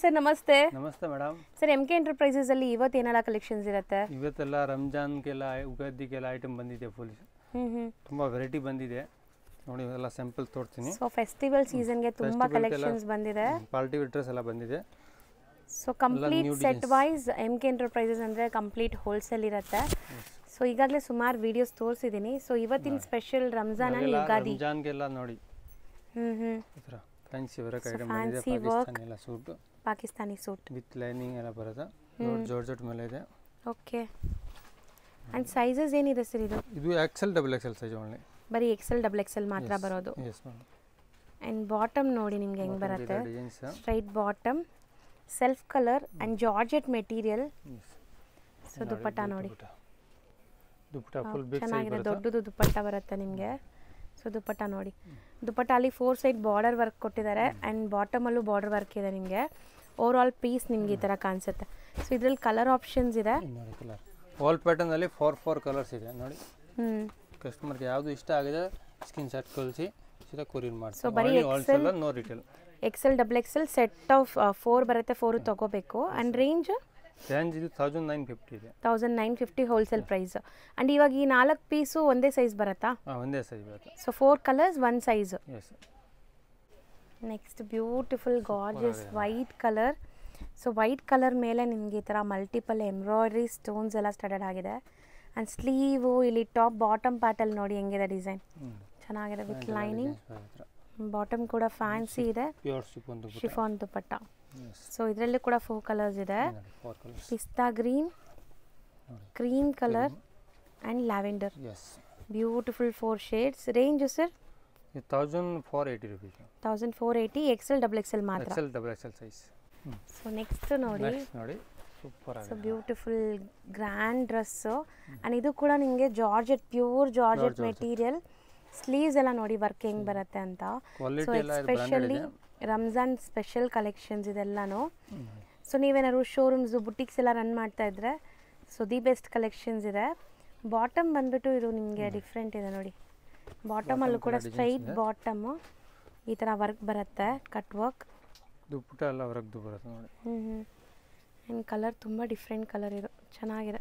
Sir ನಮಸ್ತೆ. ನಮಸ್ತೆ madam. Sir MK enterprises ಅಲ್ಲಿ ಇವತ್ತು ಏನೆಲ್ಲ ಕಲೆಕ್ಷನ್ಸ್ ಇರುತ್ತೆ? ಇವತ್ತೆಲ್ಲ ರಂಜಾನ್ಗೆಲ್ಲ ಉಗಾದಿಗೆಲ್ಲ ಐಟಮ್ ಬಂದಿದೆ ಫುಲ್. ತುಂಬಾ ವೆರೈಟಿ ಬಂದಿದೆ ನೋಡಿ, ಎಲ್ಲ ಸ್ಯಾಂಪಲ್ ತೋರಿಸ್ತೀನಿ. ಸೊ ಫೆಸ್ಟಿವಲ್ ಸೀಸನ್ ಗೆ ತುಂಬಾ ಕಲೆಕ್ಷನ್ಸ್ ಬಂದಿದೆ. ಪಾರ್ಟಿ ವೇರ್ ಡ್ರೆಸ್ ಎಲ್ಲ ಬಂದಿದೆ. So complete set wise MK enterprises ಅಂದ್ರೆ ಕಂಪ್ಲೀಟ್ ಹೋಲ್ಸೇಲ್ ಇರುತ್ತೆ. ಸೊ ಈಗಾಗಲೇ ಸುಮಾರು ವಿಡಿಯೋಸ್ ತೋರಿಸಿದ್ದೀನಿ. ಸೊ ಇವತ್ತಿನ ಸ್ಪೆಷಲ್ ರಂಜಾನ್ ಅಂಡ್ ಯುಗಾದಿ ರಂಜಾನ್ಗೆಲ್ಲ ನೋಡಿ ಇದರ ಫ್ಯಾನ್ಸಿ ವರ್ಕ್ ಐಟಮ್ ಬಂದಿದೆ. ಪಾಕಿಸ್ತಾನಿ ಎಲ್ಲ suit, Pakistani suit with lining ಎಲ್ಲ ಬರುತ್ತೆ. ಜಾರ್ಜೆಟ್ ಮೇಲೆ ಇದೆ. ಓಕೆ. ಅಂಡ್ ಸೈಜಸ್ ಏನಿದೆ ಸರ್ ಇದು? ಇದು XL double XL size only. ಬರೀ XL ಡಬಲ್ XL ಮಾತ್ರ ಬರೋದು. Yes madam. ಅಂಡ್ ಬಾಟಮ್ ನೋಡಿ ನಿಮಗೆ ಹೆಂಗ್ ಬರುತ್ತೆ. Straight bottom, self colour and georgette material. So dupatta ನೋಡಿ, ದುಪಟ್ಟ ಫುಲ್ ಬಿಗ್ ಸೈಜ್ ಚೆನ್ನಾಗಿದೆ, ದೊಡ್ಡದು ದುಪಟ್ಟ ಬರುತ್ತೆ ನಿಮಗೆ. ಸೊ ದುಪಟ್ಟ ನೋಡಿ, ದುಪಟ್ಟ ಅಲ್ಲಿ 4 ಸೈಡ್ ಬಾರ್ಡರ್ ವರ್ಕ್ ಕೊಟ್ಟಿದ್ದಾರೆ ಅಂಡ್ ಬಾಟಮ್ ಅಲ್ಲೂ ಬಾರ್ಡರ್ ವರ್ಕ್ ಇದೆ ನಿಮಗೆ. ಓವರ್ ಆಲ್ ಪೀಸ್ ನಿಮಗೆ ಈ ತರ ಕಾಣಿಸುತ್ತೆ. ಸೊ ಇದರಲ್ಲಿ ಕಲರ್ ಆಪ್ಷನ್ಸ್ ಇದೆ. ಆಲ್ ಪ್ಯಾಟರ್ನ್ ಅಲ್ಲಿ 4 ಕಲರ್ಸ್ ಇದೆ ನೋಡಿ. ಕಸ್ಟಮರ್ಗೆ ಯಾವುದು ಇಷ್ಟ ಆಗಿದೆ ಸ್ಕ್ರೀನ್ ಶಾಟ್ ಕಳಿಸಿ ಸೀದಾ ಕೊರಿಯರ್ ಮಾಡ್ತೀವಿ. ಸೊ ಬರೀ wholesale no retail. XL double XL set of 4 ಬರುತ್ತೆ. 4 ತಗೋಬೇಕು. ಅಂಡ್ ರೇಂಜ್ ಇದು 1950 ಇದೆ. 1950 ಹೋಲ್ಸೇಲ್ ಪ್ರೈಸ್. ಅಂಡ್ ಇವಾಗ ಈ 4 ಪೀಸು ಒಂದೇ ಸೈಜ್ ಬರುತ್ತಾ? ಒಂದೇ ಸೈಜ್ ಬರುತ್ತೆ. So 4 colours 1 size. Yes. Next beautiful gorgeous white colour. So white colour ಮೇಲೆ ನಿಮಗೆ ಈ ಥರ ಮಲ್ಟಿಪಲ್ ಎಂಬ್ರಾಯ್ಡ್ರಿ ಸ್ಟೋನ್ಸ್ ಎಲ್ಲ ಸ್ಟಡಡ್ ಆಗಿದೆ. ಆ್ಯಂಡ್ ಸ್ಲೀವು ಇಲ್ಲಿ ಟಾಪ್ ಬಾಟಮ್ ಪ್ಯಾಟಲ್ಲಿ ನೋಡಿ ಹೆಂಗಿದೆ ಡಿಸೈನ್, ಚೆನ್ನಾಗಿದೆ ವಿತ್ ಲೈನಿಂಗ್. ಬಾಟಮ್ ಕೂಡ ಫ್ಯಾನ್ಸಿ ಇದೆ, ಶಿಫಾನ್ ದುಪಟ್ಟ. ಸೊ ಇದರಲ್ಲಿ ಕೂಡ 4 ಕಲರ್ಸ್ ಇದೆ. ಪಿಸ್ತಾ green, cream colour and lavender. Beautiful 4 shades. Range sir 1480 rupees. 1480 XL double XL ಮಾತ್ರ. XL double XL size. So next ನೋಡಿ, ಸೂಪರ್ ಆಗಿದೆ. So beautiful grand dress. And ಇದು ಕೂಡ ನಿಮಗೆ georgette, pure georgette material. Sleeves ಎಲ್ಲ ನೋಡಿ ವರ್ಕ್ ಹೆಂಗ್ ಬರುತ್ತೆ ಅಂತ. So especially Ramzan special collections ಇದೆಲ್ಲನೂ. ಸೊ ನೀವೇನಾದ್ರು ಶೋರೂಮ್ಸ್ ಬುಟಿಕ್ಸ್ ಎಲ್ಲ ರನ್ ಮಾಡ್ತಾ ಇದ್ರೆ ಸೊ ದಿ ಬೆಸ್ಟ್ ಕಲೆಕ್ಷನ್ಸ್ ಇದೆ. ಬಾಟಮ್ ಬಂದ್ಬಿಟ್ಟು ಇದು ನಿಮಗೆ ಡಿಫ್ರೆಂಟ್ ಇದೆ ನೋಡಿ. ಬಾಟಮಲ್ಲೂ ಕೂಡ ಸ್ಟ್ರೈಟ್ ಬಾಟಮು ಈ ಥರ ವರ್ಕ್ ಬರುತ್ತೆ, ಕಟ್ ವರ್ಕ್. ದುಪಟ್ಟ ಎಲ್ಲ ವರ್ಕ್ ಬರುತ್ತೆ ನೋಡಿ. ಆ್ಯಂಡ್ ಕಲರ್ ತುಂಬ ಡಿಫ್ರೆಂಟ್ ಕಲರ್ ಇದು, ಚೆನ್ನಾಗಿದೆ.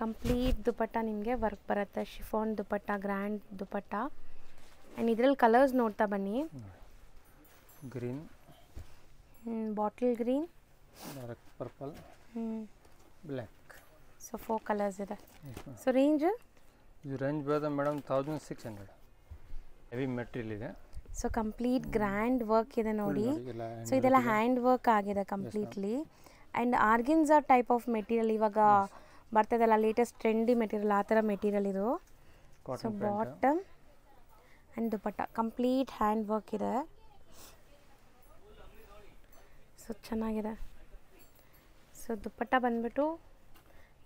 ಕಂಪ್ಲೀಟ್ ದುಪಟ್ಟ ನಿಮಗೆ ವರ್ಕ್ ಬರುತ್ತೆ, chiffon dupatta, grand dupatta. And ಇದರಲ್ಲಿ ಕಲರ್ಸ್ ನೋಡ್ತಾ ಬನ್ನಿ. Green, bottle green, dark purple, black. So 4 colours ಇದೆ. ಸೊ ರೇಂಜ್ ಇದು ರೇಂಜ್ ಬರುತ್ತೆ ಮೇಡಮ್ 1600. ಹೆವಿ ಮೆಟೀರಿಯಲ್ ಇದೆ. ಸೊ ಕಂಪ್ಲೀಟ್ ಗ್ರ್ಯಾಂಡ್ ವರ್ಕ್ ಇದೆ ನೋಡಿ. ಸೊ ಇದೆಲ್ಲ ಹ್ಯಾಂಡ್ ವರ್ಕ್ ಆಗಿದೆ completely. And organza type of material ಇವಾಗ ಬರ್ತದಲ್ಲ, ಲೇಟೆಸ್ಟ್ ಟ್ರೆಂಡಿ ಮೆಟೀರಿಯಲ್, ಆ ಥರ ಮೆಟೀರಿಯಲ್ ಇದು. So bottom and dupatta complete hand work ಇದೆ. ಸೊ ಚೆನ್ನಾಗಿದೆ. ಸೊ ದುಪಟ್ಟ ಬಂದ್ಬಿಟ್ಟು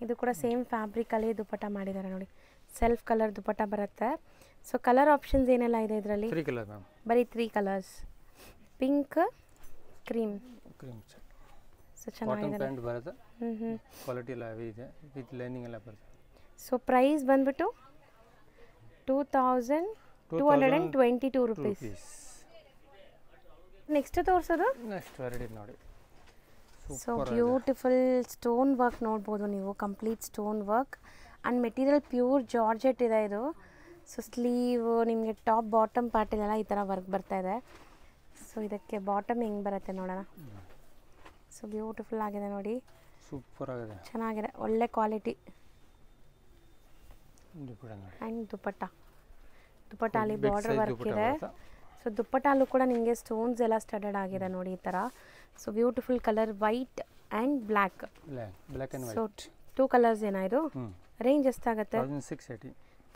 ಇದು ಕೂಡ ಸೇಮ್ ಫ್ಯಾಬ್ರಿಕಲ್ಲಿ ದುಪಟ್ಟ ಮಾಡಿದ್ದಾರೆ ನೋಡಿ. ಸೆಲ್ಫ್ ಕಲರ್ ದುಪಟ್ಟ ಬರುತ್ತೆ. ಸೊ ಕಲರ್ ಆಪ್ಷನ್ಸ್ ಏನೆಲ್ಲ ಇದೆ ಇದರಲ್ಲಿ? 3 ಕಲರ್ ಮ್ಯಾಮ್. ಬರೀ 3 ಕಲರ್ಸ್, ಪಿಂಕ್, ಕ್ರೀಮ್. ಸೊ ಚೆನ್ನಾಗಿದೆ. ಪ್ಯಾಂಟ್ ಬರುತ್ತೆ. ಕ್ವಾಲಿಟಿ ಎಲ್ಲ ಹೆವಿ ಇದೆ, ವಿತ್ ಲೈನಿಂಗ್ ಎಲ್ಲ ಬರುತ್ತೆ. ಸೊ ಪ್ರೈಸ್ ಬಂದ್ಬಿಟ್ಟು 2222 rupees. ನೆಕ್ಸ್ಟ್ ತೋರಿಸೋದು ನೆಕ್ಸ್ಟ್ ವೆರೈಟಿ ನೋಡಿ. ಸೊ ಬ್ಯೂಟಿಫುಲ್ ಸ್ಟೋನ್ ವರ್ಕ್ ನೋಡ್ಬೋದು ನೀವು, complete stone work. And material pure georgette ಇದೆ ಇದು. ಸೊ ಸ್ಲೀವ್ ನಿಮಗೆ ಟಾಪ್ ಬಾಟಮ್ ಪಾರ್ಟಿಲೆಲ್ಲ ಈ ಥರ ವರ್ಕ್ ಬರ್ತಾ ಇದೆ. ಸೊ ಇದಕ್ಕೆ ಬಾಟಮ್ ಹೆಂಗೆ ಬರುತ್ತೆ ನೋಡೋಣ. ಸೊ ಬ್ಯೂಟಿಫುಲ್ ಆಗಿದೆ ನೋಡಿ, ಸೂಪರ್ ಆಗಿದೆ, ಚೆನ್ನಾಗಿದೆ, ಒಳ್ಳೆ ಕ್ವಾಲಿಟಿ. ಆ್ಯಂಡ್ ದುಪಟ್ಟ ಅಲ್ಲಿ ಬಾರ್ಡರ್ ವರ್ಕ್ ಇದೆ. ಸೊ ದುಪಟ್ಟಲ್ಲೂ ಕೂಡ ನಿಮಗೆ ಸ್ಟೋನ್ಸ್ ಎಲ್ಲ ಸ್ಟಡಡ್ ಆಗಿದೆ ನೋಡಿ ಈ ಥರ. So beautiful colour white and black. So 2 colours ಏನಾ ಇದು? ರೇಂಜ್ ಎಷ್ಟಾಗುತ್ತೆ?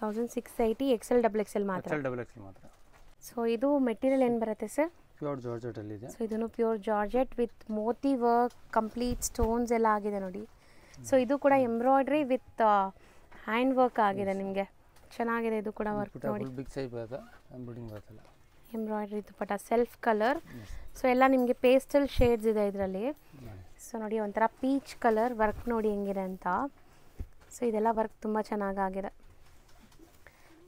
1680 XL ಡಬಲ್ XL ಮಾತ್ರ. ಸೊ ಇದು ಮೆಟೀರಿಯಲ್ ಏನು ಬರುತ್ತೆ ಸರ್? ಪ್ಯೂರ್ ಜಾರ್ಜೆಟ್ ಅಲ್ಲಿ ಇದೆ. ಸೊ ಇದನ್ನು pure georgette with Moti work, complete stones ಎಲ್ಲ ಆಗಿದೆ ನೋಡಿ. ಸೊ ಇದು ಕೂಡ ಎಂಬ್ರಾಯ್ಡ್ರಿ ವಿತ್ ಹ್ಯಾಂಡ್ ವರ್ಕ್ ಆಗಿದೆ ನಿಮಗೆ, ಚೆನ್ನಾಗಿದೆ. ಇದು ಕೂಡ ವರ್ಕ್ ನೋಡಿ, ಬಿಗ್ ಸೈಜ್ ಬರುತ್ತೆ, ಎಂಬ್ರಾಯ್ಡಿಂಗ್ ಬರುತ್ತಲ್ಲ, embroidery dupatta, self colour. So ಎಲ್ಲ ನಿಮಗೆ ಪೇಸ್ಟಲ್ ಶೇಡ್ಸ್ ಇದೆ ಇದರಲ್ಲಿ. ಸೊ ನೋಡಿ ಒಂಥರ ಪೀಚ್ ಕಲರ್ ವರ್ಕ್ ನೋಡಿ ಹೆಂಗಿದೆ ಅಂತ. ಸೊ ಇದೆಲ್ಲ ವರ್ಕ್ ತುಂಬ ಚೆನ್ನಾಗಾಗಿದೆ.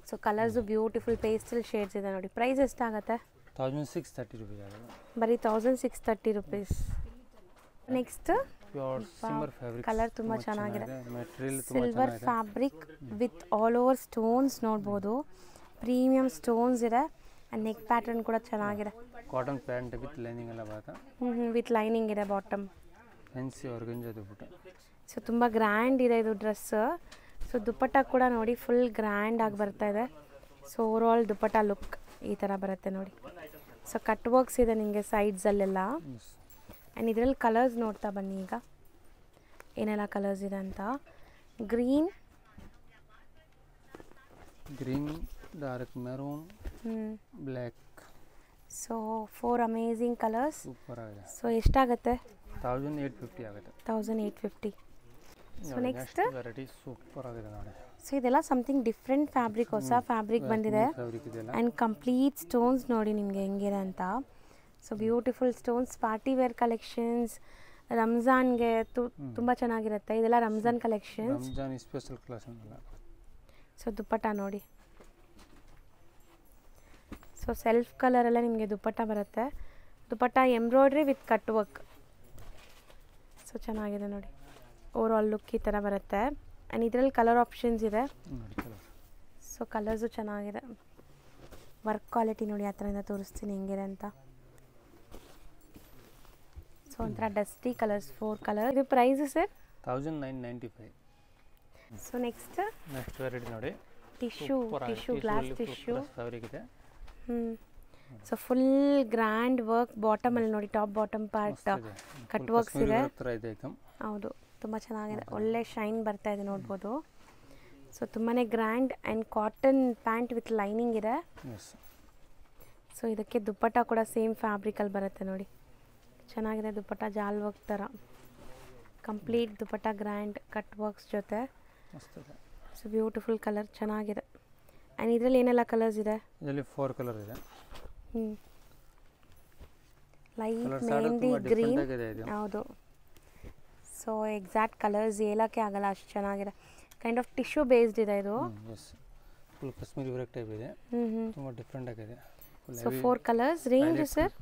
So colours beautiful pastel shades ಇದೆ ನೋಡಿ. ಪ್ರೈಸ್ ಎಷ್ಟಾಗುತ್ತೆ? 1630 rupees. ಬರೀ 1630 rupees. Next pure ಸಿಮ್ಮರ್ fabric colour ತುಂಬ ಚೆನ್ನಾಗಿದೆ. ಮೆಟೀರಿಯಲ್ ತುಂಬ ಸಿಲ್ವರ್ ಚೆನ್ನಾಗಿದೆ. Fabric with all over stones ನೋಡ್ಬೋದು. ಪ್ರೀಮಿಯಂ ಸ್ಟೋನ್ಸ್ ಇದೆ ಆ್ಯಂಡ್ ನೆಕ್ ಪ್ಯಾಟರ್ನ್ ಕೂಡ ಚೆನ್ನಾಗಿದೆ. ಕಾಟನ್ ಪ್ಯಾಂಟ್ ವಿತ್ ಲೈನಿಂಗ್ ಎಲ್ಲ ಬರುತ್ತೆ. ವಿತ್ ಲೈನಿಂಗ್ ಇದೆ ಬಾಟಮ್. ಫ್ಯಾನ್ಸಿ ಆರ್ಗಂಜಾ ದುಪ್ಪಟ್ಟ. ಸೊ ತುಂಬ ಗ್ರ್ಯಾಂಡ್ ಇದೆ ಇದು ಡ್ರೆಸ್. ಸೊ ದುಪ್ಪಟ್ಟ ಕೂಡ ನೋಡಿ ಫುಲ್ ಗ್ರ್ಯಾಂಡ್ ಆಗಿ ಬರ್ತಾ ಇದೆ. ಸೊ ಓವರಾಲ್ ದುಪ್ಪಟ್ಟ ಲುಕ್ ಈ ಥರ ಬರುತ್ತೆ ನೋಡಿ. ಸೊ ಕಟ್ ವರ್ಕ್ಸ್ ಇದೆ ನಿಮಗೆ ಸೈಡ್ಸಲ್ಲೆಲ್ಲ. ಆ್ಯಂಡ್ ಇದರಲ್ಲಿ ಕಲರ್ಸ್ ನೋಡ್ತಾ ಬನ್ನಿ ಈಗ ಏನೆಲ್ಲ ಕಲರ್ಸ್ ಇದೆ ಅಂತ. Green, dark maroon, black. So 4 amazing colours. Super ಆಗಿದೆ. ಸೊ ಎಷ್ಟಾಗುತ್ತೆ? 1850 ಆಗುತ್ತೆ. 1850. ಸೊ ನೆಕ್ಸ್ಟ್ ವೆರೈಟಿ ಸೂಪರ್ ಆಗಿದೆ ನೋಡಿ. ಸೊ ಇದೆಲ್ಲ ಸಮಥಿಂಗ್ ಡಿಫ್ರೆಂಟ್ ಫ್ಯಾಬ್ರಿಕ್, ಹೊಸ ಫ್ಯಾಬ್ರಿಕ್ ಬಂದಿದೆ. ಆ್ಯಂಡ್ ಕಂಪ್ಲೀಟ್ ಸ್ಟೋನ್ಸ್ ನೋಡಿ ನಿಮಗೆ ಹೆಂಗಿದೆ ಅಂತ. So beautiful stones, party wear collections, ರಂಜಾನ್ಗೆ ತುಂಬ ಚೆನ್ನಾಗಿರುತ್ತೆ. ಇದೆಲ್ಲ Ramzan collections. Ramzan special collection ಅಲ್ಲ. ಸೊ ದುಪ್ಪಟ್ಟ ನೋಡಿ. ಸೊ ಸೆಲ್ಫ್ ಕಲರಲ್ಲೇ ನಿಮಗೆ ದುಪ್ಪಟ್ಟ ಬರುತ್ತೆ. Dupatta embroidery with cut work. So ಚೆನ್ನಾಗಿದೆ ನೋಡಿ. ಓವರಾಲ್ ಲುಕ್ ಈ ಥರ ಬರುತ್ತೆ. ಆ್ಯಂಡ್ ಇದರಲ್ಲಿ ಕಲರ್ ಆಪ್ಷನ್ಸ್ ಇದೆ. ಸೊ ಕಲರ್ಸು ಚೆನ್ನಾಗಿದೆ. ವರ್ಕ್ ಕ್ವಾಲಿಟಿ ನೋಡಿ ಆ ಥರದಿಂದ ತೋರಿಸ್ತೀನಿ ಹೆಂಗಿದೆ ಅಂತ. ಸೊ ಒಂಥರ ಡಸ್ಟಿ ಕಲರ್ಸ್, 4 ಕಲರ್. ಇದು price sir 1995. So next variety ನೋಡಿ. ಟಿಶ್ಯೂ ಗ್ಲಾಸ್ ಟಿಶ್ಯೂ ಫ್ಯಾಬ್ರಿಕ್ ಇದೆ. ಸೊ ಫುಲ್ ಗ್ರ್ಯಾಂಡ್ ವರ್ಕ್ ಬಾಟಮಲ್ಲಿ ನೋಡಿ, top bottom part cut works ಇದೆ. ಹೌದು, ತುಂಬ ಚೆನ್ನಾಗಿದೆ. ಒಳ್ಳೆ ಶೈನ್ ಬರ್ತಾ ಇದೆ ನೋಡ್ಬೋದು. ಸೊ ತುಂಬಾ grand and cotton pant with lining ಇದೆ. ಸೊ ಇದಕ್ಕೆ ದುಪ್ಪಟ್ಟ ಕೂಡ ಸೇಮ್ ಫ್ಯಾಬ್ರಿಕಲ್ಲಿ ಬರುತ್ತೆ ನೋಡಿ. ಚೆನ್ನಾಗಿದೆ ದುಪ್ಪಟ್ಟ, ಜಾಲ್ ವರ್ಕ್ ಥರ ಕಂಪ್ಲೀಟ್ ದುಪ್ಪಟ್ಟ, ಗ್ರ್ಯಾಂಡ್ ಕಟ್ ವರ್ಕ್ಸ್ ಜೊತೆ. ಸೊ ಬ್ಯೂಟಿಫುಲ್ ಕಲರ್, ಚೆನ್ನಾಗಿದೆ. ಆ್ಯಂಡ್ ಇದರಲ್ಲಿ ಏನೆಲ್ಲ ಕಲರ್ಸ್ ಇದೆ? ಇದರಲ್ಲಿ 4 ಕಲರ್ ಇದೆ. Light mehndi green. ಹೌದು. ಸೊ ಎಕ್ಸಾಕ್ಟ್ ಕಲರ್ಸ್ ಹೇಳೋಕ್ಕೆ ಆಗಲ್ಲ, ಅಷ್ಟು ಚೆನ್ನಾಗಿದೆ. ಕೈಂಡ್ ಆಫ್ ಟಿಶ್ಯೂ ಬೇಸ್ಡ್ ಇದೆ ಇದು. ಫುಲ್ ಕಾಶ್ಮೀರಿ ವರ್ಕ್ ಟೈಪ್ ಇದೆ. ತುಂಬ ಡಿಫ್ರೆಂಟ್ ಆಗಿದೆ. So 4 colours. Range sir?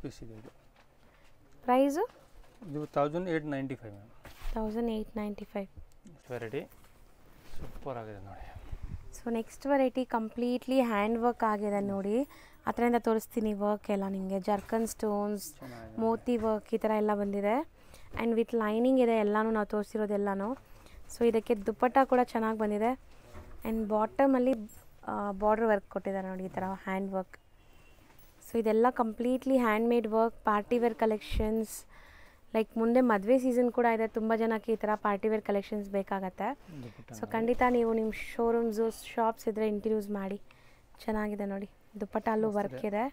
Price ಇದು 1895 ಮ್ಯಾಮ್. 1895 ವೆರೈಟಿ ಸೂಪರ್ ಆಗಿದೆ ನೋಡಿ. So next variety completely hand work ಆಗಿದೆ ನೋಡಿ. ಆ ಥರದಿಂದ ತೋರಿಸ್ತೀನಿ ವರ್ಕ್ ಎಲ್ಲ ನಿಮಗೆ. ಜರ್ಕನ್ ಸ್ಟೋನ್ಸ್, ಮೋತಿ ವರ್ಕ್ ಈ ಥರ ಎಲ್ಲ ಬಂದಿದೆ. ಆ್ಯಂಡ್ ವಿತ್ ಲೈನಿಂಗ್ ಇದೆ ಎಲ್ಲನೂ ನಾವು ತೋರಿಸಿರೋದೆಲ್ಲನೂ. ಸೊ ಇದಕ್ಕೆ ದುಪ್ಪಟ್ಟ ಕೂಡ ಚೆನ್ನಾಗಿ ಬಂದಿದೆ. ಆ್ಯಂಡ್ ಬಾಟಮಲ್ಲಿ ಬಾರ್ಡ್ರ್ ವರ್ಕ್ ಕೊಟ್ಟಿದ್ದಾರೆ ನೋಡಿ, ಈ ಥರ ಹ್ಯಾಂಡ್ ವರ್ಕ್. ಸೊ ಇದೆಲ್ಲ completely hand made work, party wear collections. Like ಮುಂದೆ ಮದುವೆ ಸೀಸನ್ ಕೂಡ ಇದೆ, ತುಂಬ ಜನಕ್ಕೆ ಈ ಥರ ಪಾರ್ಟಿ ವೇರ್ ಕಲೆಕ್ಷನ್ಸ್ ಬೇಕಾಗತ್ತೆ. ಸೊ ಖಂಡಿತ ನೀವು ನಿಮ್ಮ ಶೋರೂಮ್ಸು, ಶಾಪ್ಸ್ ಇದ್ದರೆ ಇಂಟ್ರಡ್ಯೂಸ್ ಮಾಡಿ. ಚೆನ್ನಾಗಿದೆ ನೋಡಿ. ದುಪ್ಪಟ್ಟ ಅಲ್ಲೂ ವರ್ಕ್ ಇದೆ.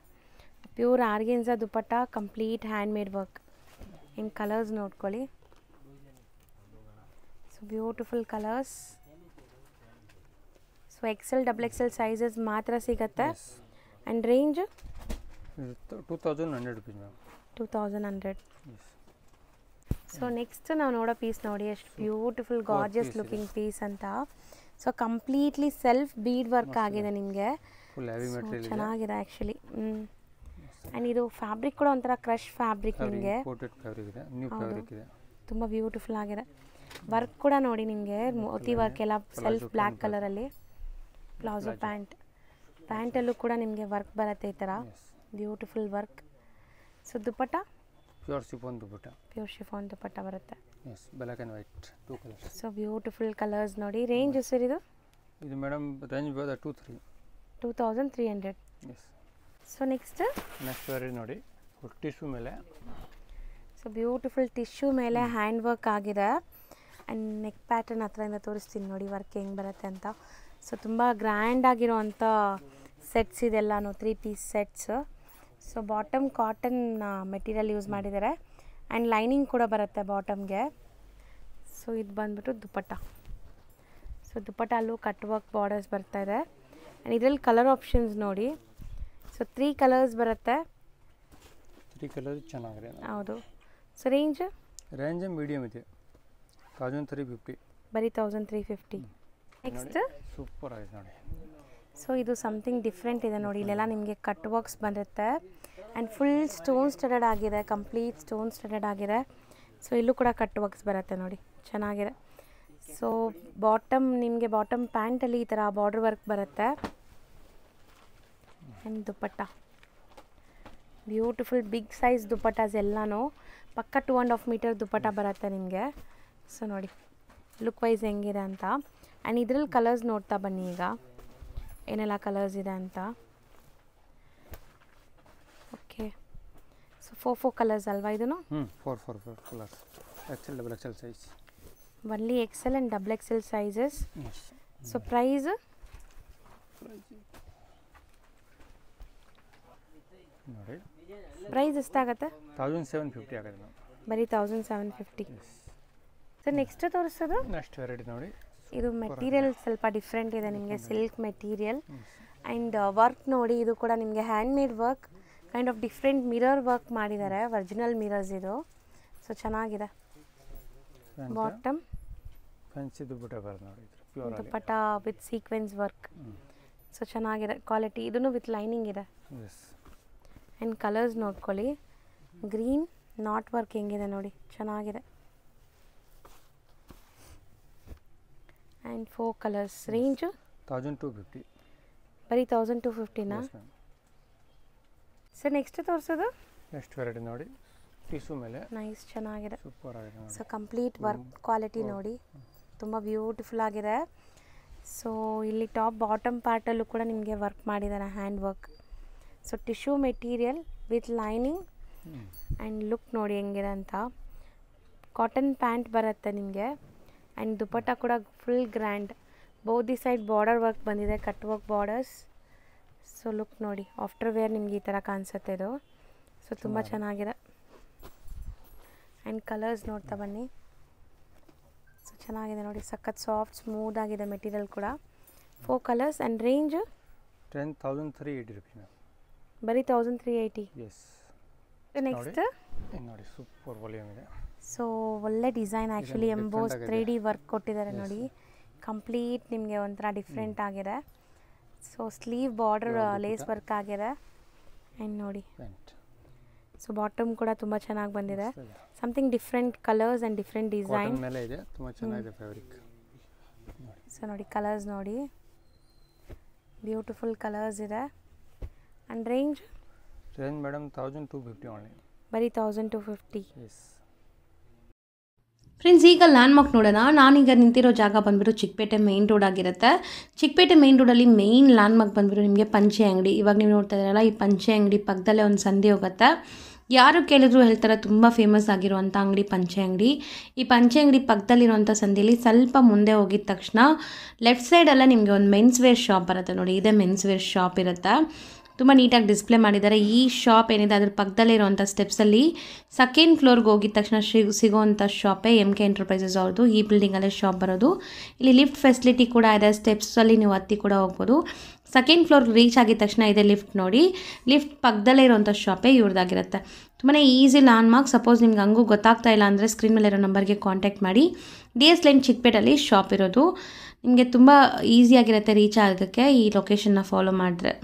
Pure organza dupatta, complete hand made work. ಇನ್ನು ಕಲರ್ಸ್ ನೋಡ್ಕೊಳ್ಳಿ. So beautiful colours. So XL, XXL sizes ಮಾತ್ರ ಸಿಗುತ್ತೆ. And range 2100 rupees ma'am. 2100. So next ನಾವು ನೋಡೋ ಪೀಸ್ ನೋಡಿ, ಎಷ್ಟು ಬ್ಯೂಟಿಫುಲ್ ಗಾರ್ಜಿಯಸ್ ಲುಕಿಂಗ್ ಪೀಸ್ ಅಂತ. So completely self bead work ಆಗಿದೆ ನಿಮಗೆ. ಚೆನ್ನಾಗಿದೆ ಆ್ಯಕ್ಚುಲಿ. ಆ್ಯಂಡ್ ಇದು ಫ್ಯಾಬ್ರಿಕ್ ಕೂಡ ಒಂಥರ ಕ್ರಶ್ ಫ್ಯಾಬ್ರಿಕ್ ನಿಮಗೆ. ತುಂಬ ಬ್ಯೂಟಿಫುಲ್ ಆಗಿದೆ. ವರ್ಕ್ ಕೂಡ ನೋಡಿ ನಿಮಗೆ, ಮೋತಿ ವರ್ಕ್ ಎಲ್ಲ ಸೆಲ್ಫ್ ಬ್ಲ್ಯಾಕ್ ಕಲರಲ್ಲಿ. ಪ್ಲಾಜೋ ಪ್ಯಾಂಟಲ್ಲೂ ಕೂಡ ನಿಮಗೆ ವರ್ಕ್ ಬರುತ್ತೆ ಈ ಥರ ಬ್ಯೂಟಿಫುಲ್ ವರ್ಕ್. ಸೊ ದುಪ್ಪಟ್ಟ ಪ್ಯೂರ್ ಶಿಫಾನ್ ದುಪ್ಪಟ್ಟ ಬರುತ್ತೆ. Black and white 2 colours. So beautiful colours ನೋಡಿ. ರೇಂಜ್ ಸರ್ ಇದು? ಇದು madam range 2300. So next variety ನೋಡಿ, ಟಿಶ್ಯೂ ಮೇಲೆ. ಸೊ ಬ್ಯೂಟಿಫುಲ್ ಟಿಶ್ಯೂ ಮೇಲೆ ಹ್ಯಾಂಡ್ ವರ್ಕ್ ಆಗಿದೆ. ಆ್ಯಂಡ್ ನೆಕ್ ಪ್ಯಾಟರ್ನ್ ಹತ್ರದಿಂದ ತೋರಿಸ್ತೀನಿ ನೋಡಿ ವರ್ಕ್ ಹೆಂಗೆ ಬರುತ್ತೆ ಅಂತ. ಸೊ ತುಂಬ ಗ್ರ್ಯಾಂಡ್ ಆಗಿರೋವಂಥ ಸೆಟ್ಸ್ ಇದೆಲ್ಲನೂ 3 piece sets. So bottom cotton material use ಮಾಡಿದ್ದಾರೆ. ಆ್ಯಂಡ್ ಲೈನಿಂಗ್ ಕೂಡ ಬರುತ್ತೆ ಬಾಟಮ್ಗೆ. ಸೊ ಇದು ಬಂದ್ಬಿಟ್ಟು ದುಪ್ಪಟ್ಟ. ಸೊ ದುಪ್ಪಟ್ಟ ಅಲ್ಲೂ ಕಟ್ ವರ್ಕ್ ಬಾರ್ಡರ್ಸ್ ಬರ್ತಾಯಿದೆ. ಆ್ಯಂಡ್ ಇದರಲ್ಲಿ ಕಲರ್ ಆಪ್ಷನ್ಸ್ ನೋಡಿ. ಸೊ 3 ಕಲರ್ಸ್ ಬರುತ್ತೆ. 3 ಕಲರ್ ಚೆನ್ನಾಗಿದೆ. ಹೌದು. ಸೊ ರೇಂಜ್ ಮೀಡಿಯಮ್ ಇದೆ, 1350. ಬರೀ 1350. ನೆಕ್ಸ್ಟ್ ಸೂಪರ್ ಆಗಿದೆ ನೋಡಿ. ಸೊ ಇದು ಸಮಥಿಂಗ್ ಡಿಫ್ರೆಂಟ್ ಇದೆ ನೋಡಿ. ಇಲ್ಲೆಲ್ಲ ನಿಮಗೆ ಕಟ್ ವರ್ಕ್ಸ್ ಬರುತ್ತೆ. ಆ್ಯಂಡ್ ಫುಲ್ ಸ್ಟೋನ್ ಸ್ಟಡೆಡ್ ಆಗಿದೆ, ಕಂಪ್ಲೀಟ್ ಸ್ಟೋನ್ ಸ್ಟಡೆಡ್ ಆಗಿದೆ. ಸೊ ಇಲ್ಲೂ ಕೂಡ ಕಟ್ ವರ್ಕ್ಸ್ ಬರುತ್ತೆ ನೋಡಿ, ಚೆನ್ನಾಗಿದೆ. ಸೊ ಬಾಟಮ್ ನಿಮಗೆ ಬಾಟಮ್ ಪ್ಯಾಂಟಲ್ಲಿ ಈ ಥರ ಬಾರ್ಡರ್ ವರ್ಕ್ ಬರುತ್ತೆ. And dupatta beautiful big size ದುಪ್ಪಟ್ಟಾಸ್ ಎಲ್ಲನೂ ಪಕ್ಕ 2.5 ಮೀಟರ್ ದುಪ್ಪಟ್ಟ ಬರುತ್ತೆ ನಿಮಗೆ. ಸೊ ನೋಡಿ ಲುಕ್ ವೈಸ್ ಹೆಂಗಿದೆ ಅಂತ. ಆ್ಯಂಡ್ ಇದ್ರಲ್ಲಿ ಕಲರ್ಸ್ ನೋಡ್ತಾ ಬನ್ನಿ ಈಗ ಏನೆಲ್ಲ ಕಲರ್ಸ್ ಇದೆ ಅಂತ. ಓಕೆ, ಸೊ 4 ಕಲರ್ಸ್ ಅಲ್ವಾ ಇದನ್ನು? 4 colours, XL double XL size. Only XL and double XL sizes. So price ನೋಡಿ, ಪ್ರೈಸ್ ಎಷ್ಟಾಗುತ್ತೆ? 1750 ಆಗುತ್ತೆ ಮ್ಯಾಮ್. ಬರೀ 1750. ಸರ್ ನೆಕ್ಸ್ಟ್ ತೋರಿಸೋದು ನೆಕ್ಸ್ಟ್ ವೆರೈಟಿ ನೋಡಿ. ಇದು ಮೆಟೀರಿಯಲ್ ಸ್ವಲ್ಪ ಡಿಫ್ರೆಂಟ್ ಇದೆ ನಿಮಗೆ, ಸಿಲ್ಕ್ ಮೆಟೀರಿಯಲ್. ಆ್ಯಂಡ್ ವರ್ಕ್ ನೋಡಿ, ಇದು ಕೂಡ ನಿಮಗೆ hand made work, kind of different mirror work ಮಾಡಿದ್ದಾರೆ, ಒರಿಜಿನಲ್ ಮಿರರ್ಸ್ ಇದು. ಸೊ ಚೆನ್ನಾಗಿದೆ. ಬಾಟಮ್ ಫ್ಯಾನ್ಸಿ ದುಪ್ಪಟ್ಟ ಬರುತ್ತೆ ನೋಡಿ, pure dupatta with sequence work. So ಚೆನ್ನಾಗಿದೆ ಕ್ವಾಲಿಟಿ. ಇದನ್ನು ವಿತ್ ಲೈನಿಂಗ್ ಇದೆ. ಆ್ಯಂಡ್ ಕಲರ್ಸ್ ನೋಡ್ಕೊಳ್ಳಿ, ಗ್ರೀನ್ ನಾಟ್ ವರ್ಕ್ ಹೆಂಗಿದೆ ನೋಡಿ, ಚೆನ್ನಾಗಿದೆ. And 4 colours. ರೇಂಜು 1250. ಬರೀ 1250ನಾ? ಸರ್ ನೆಕ್ಸ್ಟ್ ತೋರಿಸೋದು ನೆಕ್ಸ್ಟ್ ವೆರೈಟಿ ನೋಡಿ, ಟಿಶ್ಯೂ ಮೇಲೆ ನೈಸ್, ಚೆನ್ನಾಗಿದೆ. ಸೂಪರ್ ಆಗಿದೆ ನೋಡಿ. ಸೊ ಕಂಪ್ಲೀಟ್ ವರ್ಕ್ ಕ್ವಾಲಿಟಿ ನೋಡಿ, ತುಂಬ ಬ್ಯೂಟಿಫುಲ್ ಆಗಿದೆ. ಸೊ ಇಲ್ಲಿ ಟಾಪ್ ಬಾಟಮ್ ಪಾರ್ಟಲ್ಲೂ ಕೂಡ ನಿಮಗೆ ವರ್ಕ್ ಮಾಡಿದ್ದಾರೆ, hand work. So tissue material with lining. And look ನೋಡಿ ಹೆಂಗಿದೆ ಅಂತ. ಕಾಟನ್ ಪ್ಯಾಂಟ್ ಬರುತ್ತೆ ನಿಮಗೆ. ಆ್ಯಂಡ್ ದುಪ್ಪಟ್ಟ ಕೂಡ full grand, both the side border work ಬಂದಿದೆ, cut work borders. So look ನೋಡಿ, ಆಫ್ಟರ್ ವೇರ್ ನಿಮಗೆ ಈ ಥರ ಕಾಣಿಸುತ್ತೆ ಇದು. ಸೊ ತುಂಬ ಚೆನ್ನಾಗಿದೆ. ಆ್ಯಂಡ್ ಕಲರ್ಸ್ ನೋಡ್ತಾ ಬನ್ನಿ. ಸೊ ಚೆನ್ನಾಗಿದೆ ನೋಡಿ, ಸಖತ್ ಸಾಫ್ಟ್ ಸ್ಮೂತ್ ಆಗಿದೆ ಮೆಟೀರಿಯಲ್ ಕೂಡ. 4 ಕಲರ್ಸ್. And range 1380 rupees. ಬರೀ 1380. ಎಸ್. ನೆಕ್ಸ್ಟ್ ನೋಡಿ, ಸೂಪರ್ ವಾಲ್ಯೂಮ್ ಇದೆ. ಸೊ ಒಳ್ಳೆ design actually, emboss 3D work ಕೊಟ್ಟಿದ್ದಾರೆ ನೋಡಿ, ಕಂಪ್ಲೀಟ್ ನಿಮಗೆ ಒಂಥರ ಡಿಫ್ರೆಂಟ್ ಆಗಿದೆ. So sleeve border lace work ಆಗಿದೆ. ಆ್ಯಂಡ್ ನೋಡಿ, ಸೊ ಬಾಟಮ್ ಕೂಡ ತುಂಬ ಚೆನ್ನಾಗಿ ಬಂದಿದೆ, something different colours and different design ಮೇಲೆ ಇದೆ, ತುಂಬ ಚೆನ್ನಾಗಿದೆ ಫ್ಯಾಬ್ರಿಕ್. ಸೊ ನೋಡಿ ಕಲರ್ಸ್ ನೋಡಿ, ಬ್ಯೂಟಿಫುಲ್ ಕಲರ್ಸ್ ಇದೆ. And range madam 1250 only. ಬರೀ 1250. ಎಸ್. ಫ್ರೆಂಡ್ಸ್, ಈಗ ಲ್ಯಾಂಡ್ ಮಾರ್ಕ್ ನೋಡೋಣ. ನಾನೀಗ ನಿಂತಿರೋ ಜಾಗ ಬಂದುಬಿಟ್ಟು ಚಿಕ್ಕಪೇಟೆ ಮೇನ್ ರೋಡ್ ಆಗಿರುತ್ತೆ. ಚಿಕ್ಕಪೇಟೆ ಮೇನ್ ರೋಡಲ್ಲಿ ಮೇನ್ ಲ್ಯಾಂಡ್ ಮಾರ್ಕ್ ಬಂದುಬಿಟ್ಟು ನಿಮಗೆ ಪಂಚೆ ಅಂಗಡಿ. ಇವಾಗ ನೀವು ನೋಡ್ತಾ ಇದ್ದೀರಲ್ಲ, ಈ ಪಂಚೆ ಅಂಗಡಿ ಪಕ್ಕದಲ್ಲೇ ಒಂದು ಸಂಧಿ ಹೋಗುತ್ತೆ. ಯಾರು ಕೇಳಿದ್ರು ಹೇಳ್ತಾರೆ ತುಂಬ ಫೇಮಸ್ ಆಗಿರುವಂಥ ಅಂಗಡಿ ಪಂಚೆ ಅಂಗಡಿ. ಈ ಪಂಚೆ ಅಂಗಡಿ ಪಕ್ಕದಲ್ಲಿರುವಂಥ ಸಂಧಿಯಲ್ಲಿ ಸ್ವಲ್ಪ ಮುಂದೆ ಹೋಗಿದ ತಕ್ಷಣ ಲೆಫ್ಟ್ ಸೈಡಲ್ಲೇ ನಿಮಗೆ ಒಂದು ಮೆನ್ಸ್ ವೇರ್ ಶಾಪ್ ಬರುತ್ತೆ ನೋಡಿ. ಇದೇ ಮೆನ್ಸ್ ವೇರ್ ಶಾಪ್ ಇರುತ್ತೆ, ತುಂಬ ನೀಟಾಗಿ ಡಿಸ್ಪ್ಲೇ ಮಾಡಿದ್ದಾರೆ. ಈ ಶಾಪ್ ಏನಿದೆ ಅದ್ರ ಪಕ್ಕದಲ್ಲೇ ಇರುವಂಥ ಸ್ಟೆಪ್ಸಲ್ಲಿ ಸೆಕೆಂಡ್ ಫ್ಲೋರ್ಗೆ ಹೋಗಿದ ತಕ್ಷಣ ಸಿಗೋವಂಥ ಶಾಪೇ MK ಎಂಟರ್ಪ್ರೈಸಸ್ ಅವ್ರದ್ದು. ಈ ಬಿಲ್ಡಿಂಗಲ್ಲೇ ಶಾಪ್ ಬರೋದು. ಇಲ್ಲಿ ಲಿಫ್ಟ್ ಫೆಸಿಲಿಟಿ ಕೂಡ ಇದೆ, ಸ್ಟೆಪ್ಸಲ್ಲಿ ನೀವು ಹತ್ತಿ ಕೂಡ ಹೋಗ್ಬೋದು. ಸೆಕೆಂಡ್ ಫ್ಲೋರ್ ರೀಚ್ ಆಗಿದ ತಕ್ಷಣ ಇದೆ ಲಿಫ್ಟ್ ನೋಡಿ, ಲಿಫ್ಟ್ ಪಕ್ಕದಲ್ಲೇ ಇರುವಂಥ ಶಾಪೇ ಇವ್ರದ್ದಾಗಿರುತ್ತೆ. ತುಂಬಾ ಈಸಿ ಲ್ಯಾಂಡ್ ಮಾರ್ಕ್. ಸಪೋಸ್ ನಿಮ್ಗೆ ಹಂಗೂ ಗೊತ್ತಾಗ್ತಾ ಇಲ್ಲ ಅಂದರೆ ಸ್ಕ್ರೀನ್ ಮೇಲೆ ಇರೋ ನಂಬರ್ಗೆ ಕಾಂಟ್ಯಾಕ್ಟ್ ಮಾಡಿ. DS ಲೈನ್ ಚಿಕ್ಕಪೇಟಲ್ಲಿ ಶಾಪ್ ಇರೋದು. ನಿಮಗೆ ತುಂಬ ಈಸಿಯಾಗಿರುತ್ತೆ ರೀಚ್ ಆಗೋಕ್ಕೆ ಈ ಲೊಕೇಶನ್ನ ಫಾಲೋ ಮಾಡಿದ್ರೆ.